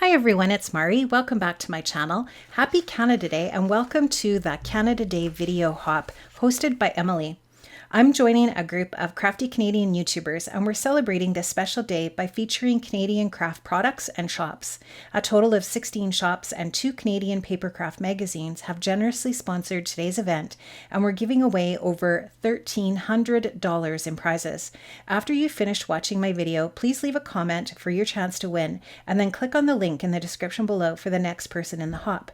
Hi everyone, it's Mari. Welcome back to my channel. Happy Canada Day and welcome to the Canada Day video hop hosted by Emily. I'm joining a group of crafty Canadian YouTubers and we're celebrating this special day by featuring Canadian craft products and shops. A total of 16 shops and 2 Canadian papercraft magazines have generously sponsored today's event and we're giving away over $1,300 in prizes. After you've finished watching my video, please leave a comment for your chance to win and then click on the link in the description below for the next person in the hop.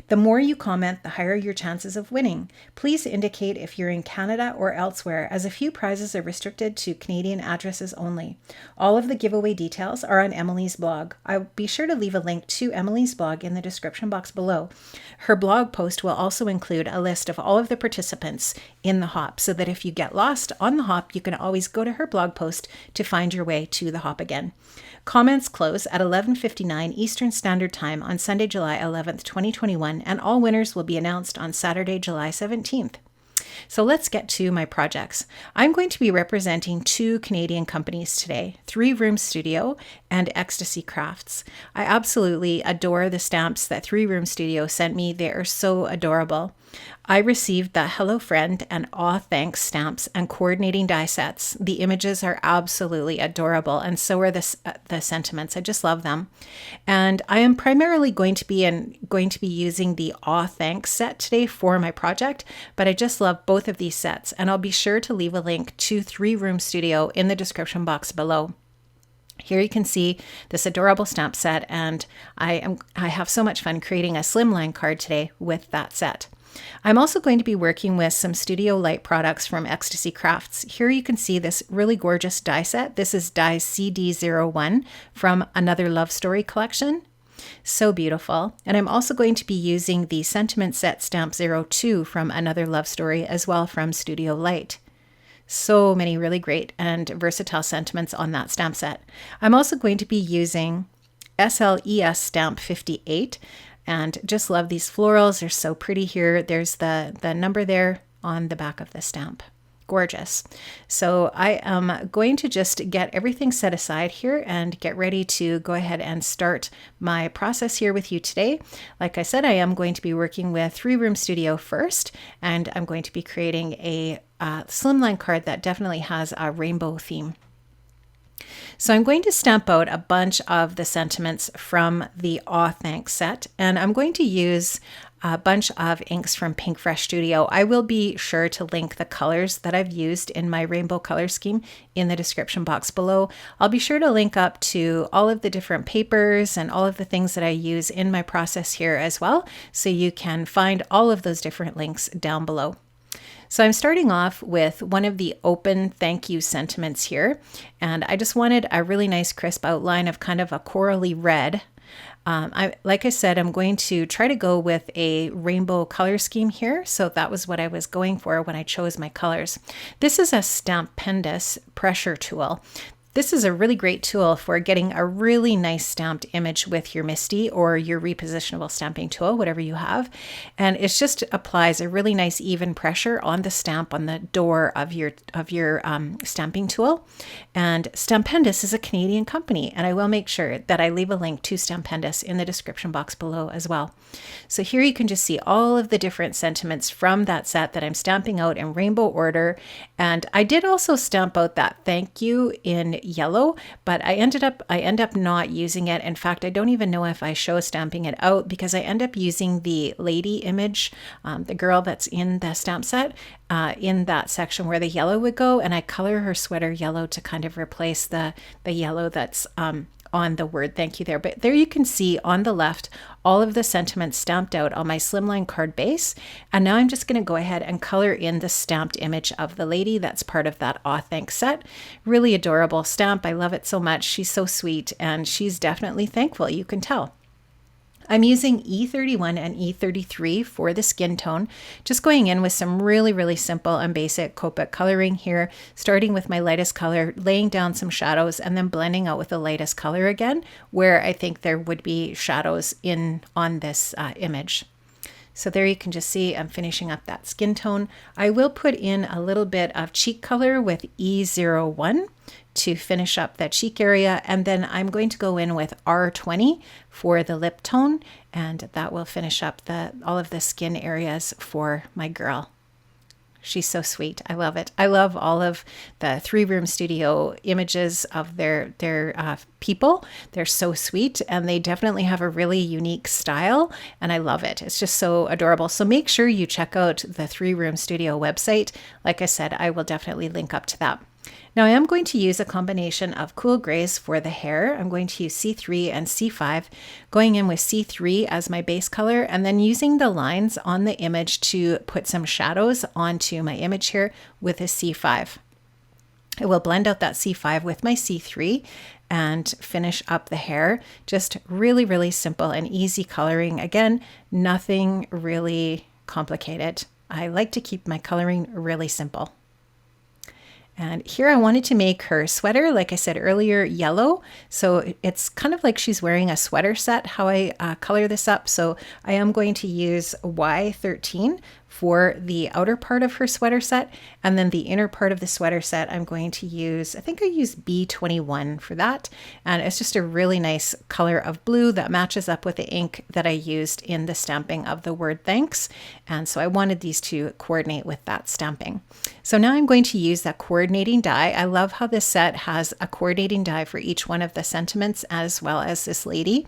The more you comment, the higher your chances of winning. Please indicate if you're in Canada or elsewhere, as a few prizes are restricted to Canadian addresses only. All of the giveaway details are on Emily's blog. I'll be sure to leave a link to Emily's blog in the description box below. Her blog post will also include a list of all of the participants in the hop, so that if you get lost on the hop, you can always go to her blog post to find your way to the hop again. Comments close at 11:59 Eastern Standard Time on Sunday, July 11th, 2021, and all winners will be announced on Saturday, July 17th. So let's get to my projects. I'm going to be representing 2 Canadian companies today, 3 Room Studio and Ecstasy Crafts. I absolutely adore the stamps that 3 Room Studio sent me. They are so adorable. I received the Hello Friend and Aw Thanks stamps and coordinating die sets. The images are absolutely adorable, and so are the sentiments. I just love them. And I am primarily going to be using the Aw Thanks set today for my project, but I just love both of these sets, and I'll be sure to leave a link to 3 Room Studio in the description box below. Here you can see this adorable stamp set, and I have so much fun creating a Slimline card today with that set. I'm also going to be working with some Studio Light products from Ecstasy Crafts. Here you can see this really gorgeous die set. This is die CD01 from Another Love Story collection. So beautiful. And I'm also going to be using the Sentiment Set Stamp 02 from Another Love Story as well from Studio Light. So many really great and versatile sentiments on that stamp set. I'm also going to be using SLES Stamp 58 and just love these florals. They're so pretty here. There's the number there on the back of the stamp. Gorgeous. So I am going to just get everything set aside here and get ready to go ahead and start my process here with you today. Like I said, I am going to be working with 3 Room Studio first, and I'm going to be creating a Slimline card that definitely has a rainbow theme. So I'm going to stamp out a bunch of the sentiments from the Aw Thanks set, and I'm going to use a bunch of inks from Pink Fresh Studio. I will be sure to link the colors that I've used in my rainbow color scheme in the description box below. I'll be sure to link up to all of the different papers and all of the things that I use in my process here as well, so you can find all of those different links down below. So I'm starting off with one of the open thank you sentiments here, and I just wanted a really nice crisp outline of kind of a corally red. Like I said, I'm going to try to go with a rainbow color scheme here, so that was what I was going for when I chose my colors. This is a Stampendous pressure tool. This is a really great tool for getting a really nice stamped image with your MISTI or your repositionable stamping tool, whatever you have. And it just applies a really nice even pressure on the stamp on the door of your stamping tool. And Stampendous is a Canadian company, and I will make sure that I leave a link to Stampendous in the description box below as well. So here you can just see all of the different sentiments from that set that I'm stamping out in rainbow order. And I did also stamp out that thank you in yellow, but I end up not using it. In fact, I don't even know if I show stamping it out because I end up using the lady image, the girl that's in the stamp set, in that section where the yellow would go, and I color her sweater yellow to kind of replace the yellow that's on the word thank you there. But there you can see on the left all of the sentiments stamped out on my Slimline card base. And now I'm just going to go ahead and color in the stamped image of the lady that's part of that Aw Thanks set. Really adorable stamp. I love it so much. She's so sweet, and she's definitely thankful, you can tell. I'm using E31 and E33 for the skin tone, just going in with some really, really simple and basic Copic coloring here, starting with my lightest color, laying down some shadows, and then blending out with the lightest color again, where I think there would be shadows on this image. So there you can just see I'm finishing up that skin tone. I will put in a little bit of cheek color with E01. to finish up that cheek area. And then I'm going to go in with R20 for the lip tone, and that will finish up all of the skin areas for my girl. She's so sweet. I love it. I love all of the 3-room studio images of their people. They're so sweet, and they definitely have a really unique style, and I love it. It's just so adorable. So make sure you check out the 3-room studio website. Like I said, I will definitely link up to that. Now I am going to use a combination of cool grays for the hair. I'm going to use C3 and C5, going in with C3 as my base color, and then using the lines on the image to put some shadows onto my image here with a C5. I will blend out that C5 with my C3 and finish up the hair. Just really, really simple and easy coloring. Again, nothing really complicated. I like to keep my coloring really simple. And here I wanted to make her sweater, like I said earlier, yellow. So it's kind of like she's wearing a sweater set, how I color this up. So I am going to use Y13 for the outer part of her sweater set. And then the inner part of the sweater set, I'm going to use, I think I use B21 for that. And it's just a really nice color of blue that matches up with the ink that I used in the stamping of the word thanks. And so I wanted these to coordinate with that stamping. So now I'm going to use that coordinating die. I love how this set has a coordinating die for each one of the sentiments as well as this lady.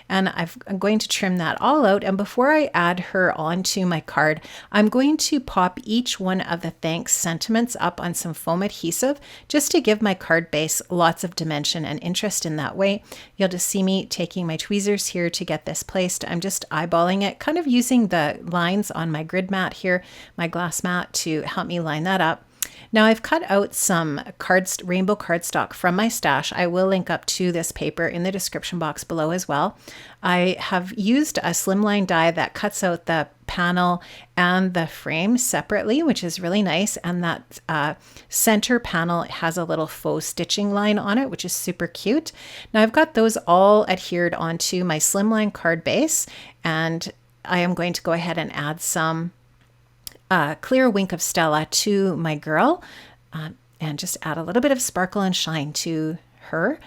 And I'm going to trim that all out. And before I add her onto my card, I'm going to pop each one of the thanks sentiments up on some foam adhesive just to give my card base lots of dimension and interest in that way. You'll just see me taking my tweezers here to get this placed. I'm just eyeballing it, kind of using the lines on my grid mat here, my glass mat, to help me line that up. Now I've cut out some rainbow cardstock from my stash. I will link up to this paper in the description box below as well. I have used a Slimline die that cuts out the panel and the frame separately, which is really nice. And that center panel has a little faux stitching line on it, which is super cute. Now I've got those all adhered onto my Slimline card base, and I am going to go ahead and add some clear Wink of Stella to my girl, and just add a little bit of sparkle and shine to her.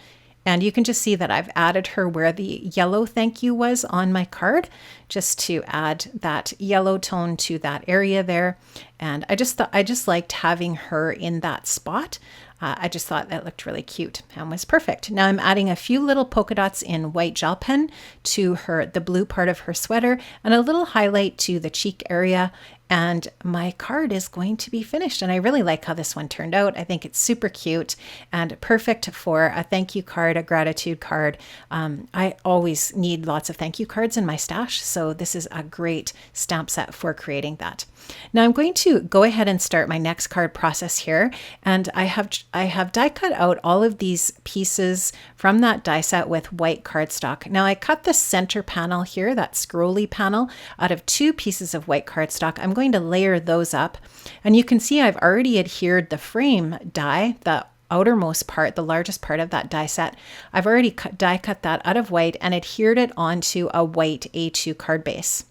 And you can just see that I've added her where the yellow thank you was on my card, just to add that yellow tone to that area there. And I just liked having her in that spot. I just thought that looked really cute and was perfect. Now I'm adding a few little polka dots in white gel pen to the blue part of her sweater, and a little highlight to the cheek area. And my card is going to be finished. And I really like how this one turned out. I think it's super cute and perfect for a thank you card, a gratitude card. I always need lots of thank you cards in my stash, so this is a great stamp set for creating that. Now I'm going to go ahead and start my next card process here. And I have die cut out all of these pieces from that die set with white cardstock. Now I cut the center panel here, that scrolly panel, out of 2 pieces of white cardstock. I'm going to layer those up, and you can see I've already adhered the frame die, the outermost part, the largest part of that die set. I've already die cut that out of white and adhered it onto a white A2 card base.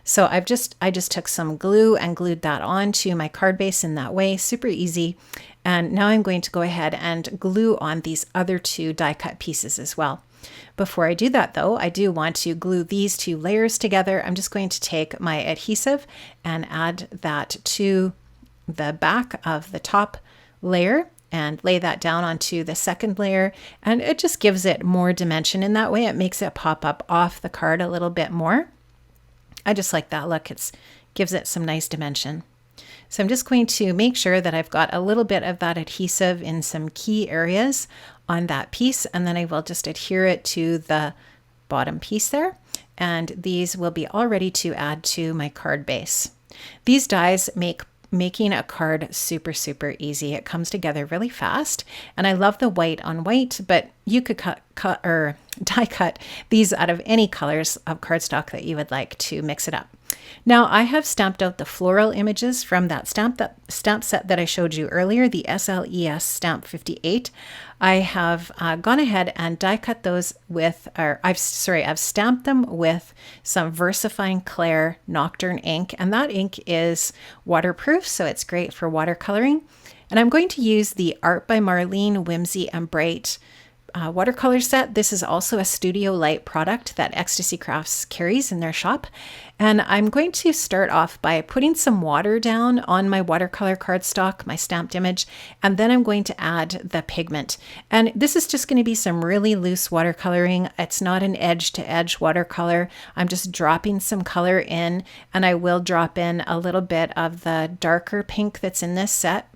So I just took some glue and glued that onto my card base in that way, super easy. And now I'm going to go ahead and glue on these other 2 die cut pieces as well. Before I do that though, I do want to glue these 2 layers together. I'm just going to take my adhesive and add that to the back of the top layer and lay that down onto the second layer. And it just gives it more dimension in that way. It makes it pop up off the card a little bit more. I just like that look. It gives it some nice dimension. So I'm just going to make sure that I've got a little bit of that adhesive in some key areas on that piece, and then I will just adhere it to the bottom piece there. And these will be all ready to add to my card base. These dies make making a card super, super easy. It comes together really fast, and I love the white on white, but you could cut or die cut these out of any colors of cardstock that you would like to mix it up. Now I have stamped out the floral images from that stamp set that I showed you earlier, the SLES Stamp 58. I have gone ahead and die cut those with, I've stamped them with some VersaFine Clair Nocturne ink, and that ink is waterproof, so it's great for watercoloring. And I'm going to use the Art by Marlene Whimsy and Bright watercolor set. This is also a Studio Light product that Ecstasy Crafts carries in their shop. And I'm going to start off by putting some water down on my watercolor cardstock, my stamped image, and then I'm going to add the pigment. And this is just going to be some really loose watercoloring. It's not an edge-to-edge watercolor. I'm just dropping some color in, and I will drop in a little bit of the darker pink that's in this set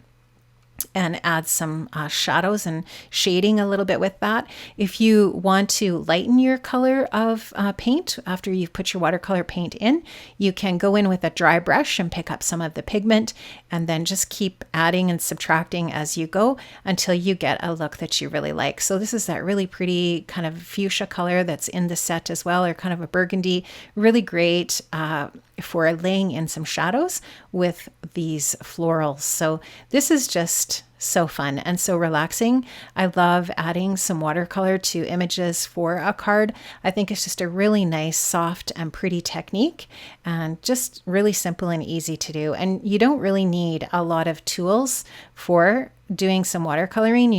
and add some shadows and shading a little bit with that. If you want to lighten your color of paint after you've put your watercolor paint in, you can go in with a dry brush and pick up some of the pigment and then just keep adding and subtracting as you go until you get a look that you really like. So this is that really pretty kind of fuchsia color that's in the set as well, or kind of a burgundy, really great for laying in some shadows with these florals. So this is just so fun and so relaxing. I love adding some watercolor to images for a card. I think it's just a really nice, soft and pretty technique, and just really simple and easy to do. And you don't really need a lot of tools for doing some watercoloring.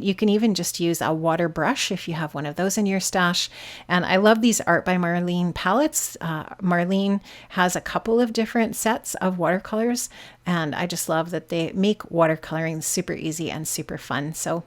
You can even just use a water brush if you have one of those in your stash. And I love these Art by Marlene palettes. Marlene has a couple of different sets of watercolors, and I just love that they make watercoloring super easy and super fun. So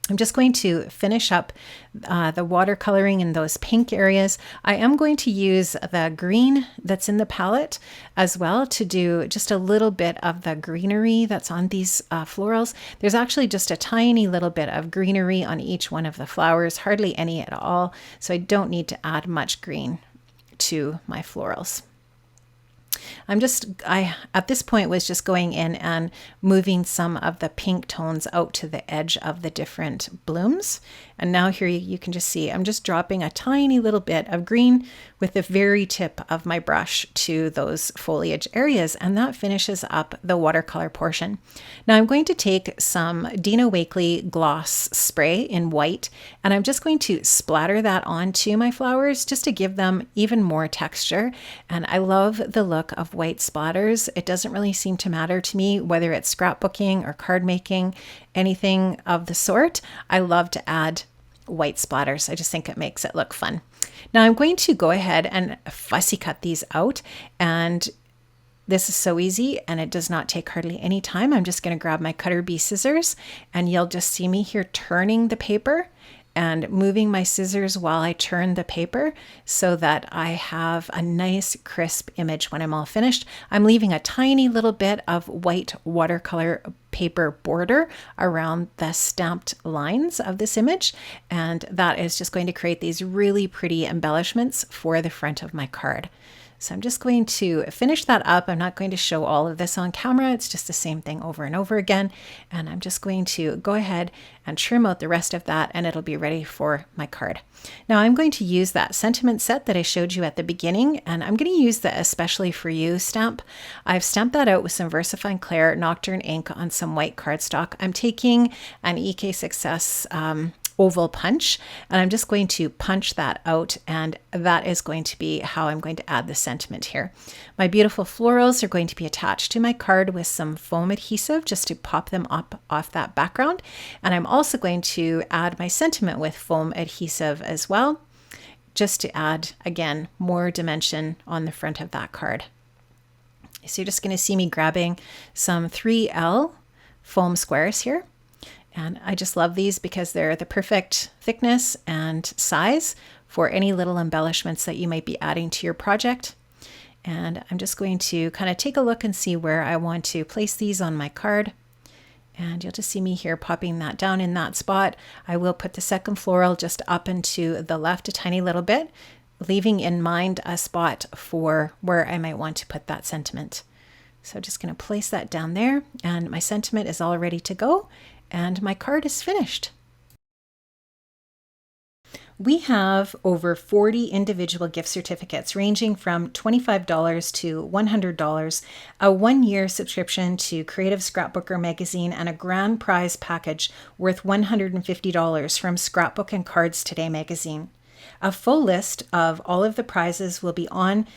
I'm just going to finish up the watercoloring in those pink areas. I am going to use the green that's in the palette as well to do just a little bit of the greenery that's on these florals. There's actually just a tiny little bit of greenery on each one of the flowers, hardly any at all. So I don't need to add much green to my florals. I at this point was just going in and moving some of the pink tones out to the edge of the different blooms. And now here you can just see I'm just dropping a tiny little bit of green with the very tip of my brush to those foliage areas, and that finishes up the watercolor portion. Now I'm going to take some Dina Wakley gloss spray in white, and I'm just going to splatter that onto my flowers just to give them even more texture. And I love the look of white splatters. It doesn't really seem to matter to me whether it's scrapbooking or card making, anything of the sort. I love to add white splatters. I just think it makes it look fun. Now I'm going to go ahead and fussy cut these out, and this is so easy and it does not take hardly any time. I'm just going to grab my cutter bee scissors, and you'll just see me here turning the paper and moving my scissors while I turn the paper so that I have a nice crisp image when I'm all finished. I'm leaving a tiny little bit of white watercolor paper border around the stamped lines of this image, and that is just going to create these really pretty embellishments for the front of my card. So I'm just going to finish that up. I'm not going to show all of this on camera. It's just the same thing over and over again. And I'm just going to go ahead and trim out the rest of that, and it'll be ready for my card. Now I'm going to use that sentiment set that I showed you at the beginning, and I'm going to use the Especially For You stamp. I've stamped that out with some VersaFine Clair Nocturne ink on some white cardstock. I'm taking an EK Success oval punch, and I'm just going to punch that out, and that is going to be how I'm going to add the sentiment here. My beautiful florals are going to be attached to my card with some foam adhesive just to pop them up off that background, and I'm also going to add my sentiment with foam adhesive as well, just to add, again, more dimension on the front of that card. So you're just going to see me grabbing some 3L foam squares here. And I just love these because they're the perfect thickness and size for any little embellishments that you might be adding to your project. And I'm just going to kind of take a look and see where I want to place these on my card. And you'll just see me here popping that down in that spot. I will put the second floral just up and to the left a tiny little bit, leaving in mind a spot for where I might want to put that sentiment. So just going to place that down there, and my sentiment is all ready to go. And my card is finished. We have over 40 individual gift certificates ranging from $25 to $100, a 1-year subscription to Creative Scrapbooker magazine, and a grand prize package worth $150 from Scrapbook and Cards Today magazine. A full list of all of the prizes will be on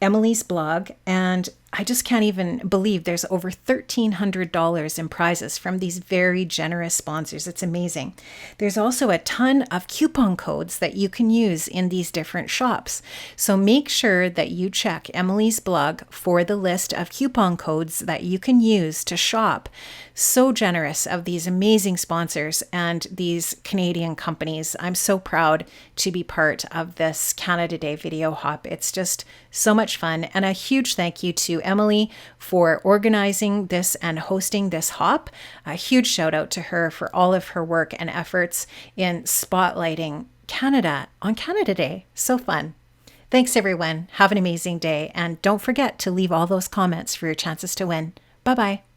Emily's blog, and I just can't even believe there's over $1,300 in prizes from these very generous sponsors. It's amazing. There's also a ton of coupon codes that you can use in these different shops. So make sure that you check Emily's blog for the list of coupon codes that you can use to shop. So generous of these amazing sponsors and these Canadian companies. I'm so proud to be part of this Canada Day video hop. It's just so much fun. And a huge thank you to Emily for organizing this and hosting this hop. A huge shout out to her for all of her work and efforts in spotlighting Canada on Canada Day. So fun. Thanks everyone. Have an amazing day. And don't forget to leave all those comments for your chances to win. Bye-bye.